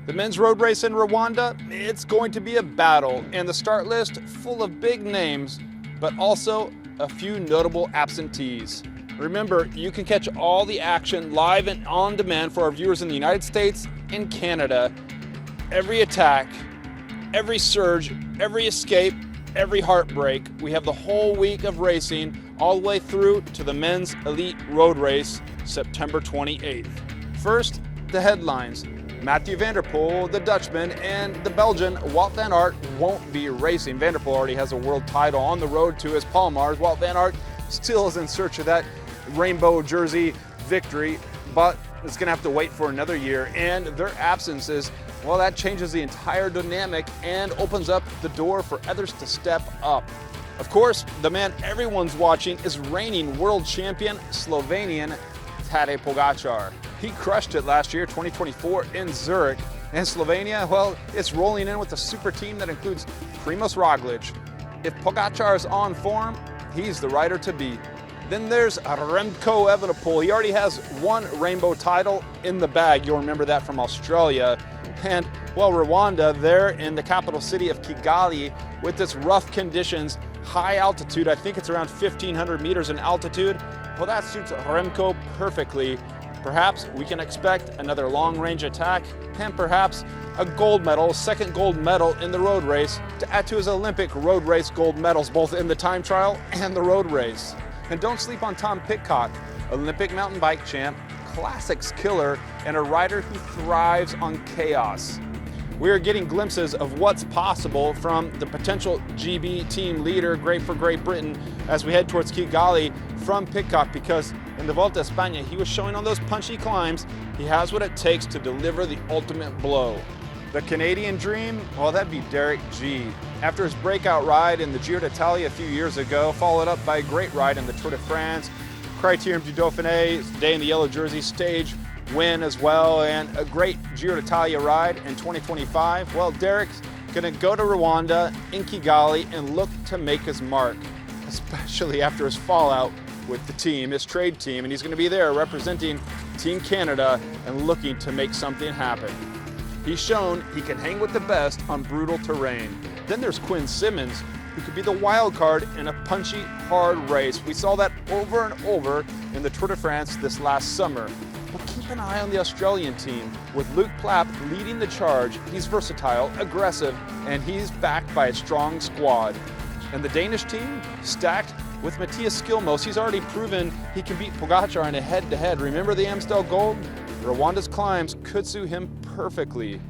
The men's road race in Rwanda, it's going to be a battle, and the start list full of big names, but also a few notable absentees. Remember, you can catch all the action live and on demand for our viewers in the United States and Canada. Every attack, every surge, every escape, every heartbreak. We have the whole week of racing all the way through to the men's elite road race, September 28th. First, the headlines. Mathieu van der Poel, the Dutchman, and the Belgian Wout van Aert won't be racing. Van der Poel already has a world title on the road to his Palmares. Wout van Aert still is in search of that rainbow jersey victory, but is going to have to wait for another year. And their absences, well, that changes the entire dynamic and opens up the door for others to step up. Of course, the man everyone's watching is reigning world champion Slovenian Tadej Pogačar. He crushed it last year, 2024, in Zurich. And Slovenia, well, it's rolling in with a super team that includes Primož Roglič. If Pogačar is on form, he's the rider to beat. Then there's Remco Evenepoel. He already has one rainbow title in the bag. You'll remember that from Australia. And, well, Rwanda, there in the capital city of Kigali, with its rough conditions, high altitude, I think it's around 1,500 meters in altitude, well, that suits Remco perfectly. Perhaps we can expect another long-range attack and perhaps a gold medal, second gold medal in the road race to add to his Olympic road race gold medals, both in the time trial and the road race. And don't sleep on Tom Pidcock, Olympic mountain bike champ, classics killer, and a rider who thrives on chaos. We are getting glimpses of what's possible from the potential GB team leader, great for Great Britain, as we head towards Kigali from Pidcock, because in the Volta a España, he was showing on those punchy climbs, he has what it takes to deliver the ultimate blow. The Canadian dream, well, that'd be Derek G. After his breakout ride in the Giro d'Italia a few years ago, followed up by a great ride in the Tour de France, Criterium du Dauphiné, Day in the Yellow Jersey stage win as well, and a great Giro d'Italia ride in 2025. Well, Derek's gonna go to Rwanda in Kigali and look to make his mark, especially after his fallout with the team, his trade team, and he's gonna be there representing Team Canada and looking to make something happen. He's shown he can hang with the best on brutal terrain. Then there's Quinn Simmons, who could be the wild card in a punchy, hard race. We saw that over and over in the Tour de France this last summer. But keep an eye on the Australian team. With Luke Plapp leading the charge, he's versatile, aggressive, and he's backed by a strong squad. And the Danish team, stacked with Matthias Skilmos. He's already proven he can beat Pogačar in a head-to-head. Remember the Amstel Gold? Rwanda's climbs could suit him perfectly.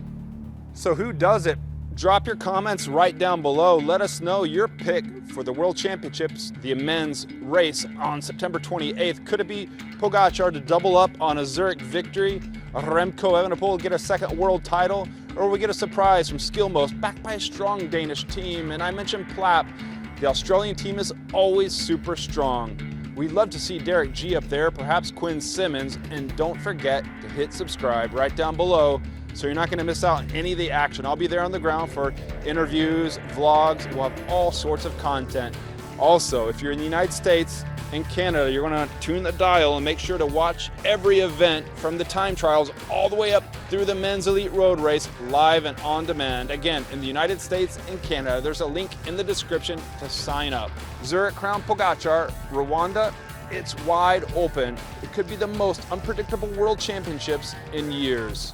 So who does it? Drop your comments right down below. Let us know your pick for the World Championships, the men's race on September 28th. Could it be Pogačar to double up on a Zurich victory? Remco Evenepoel get a second world title? Or will we get a surprise from Skilmos, backed by a strong Danish team? And I mentioned Plapp. The Australian team is always super strong. We'd love to see Derek G up there, perhaps Quinn Simmons, and don't forget to hit subscribe right down below so you're not going to miss out on any of the action. I'll be there on the ground for interviews, vlogs. We'll have all sorts of content. Also, if you're in the United States and Canada, you're going to tune the dial and make sure to watch every event from the time trials all the way up through the men's elite road race live and on demand. Again, in the United States and Canada, there's a link in the description to sign up. Zurich Crown Pogačar, Rwanda, it's wide open. It could be the most unpredictable world championships in years.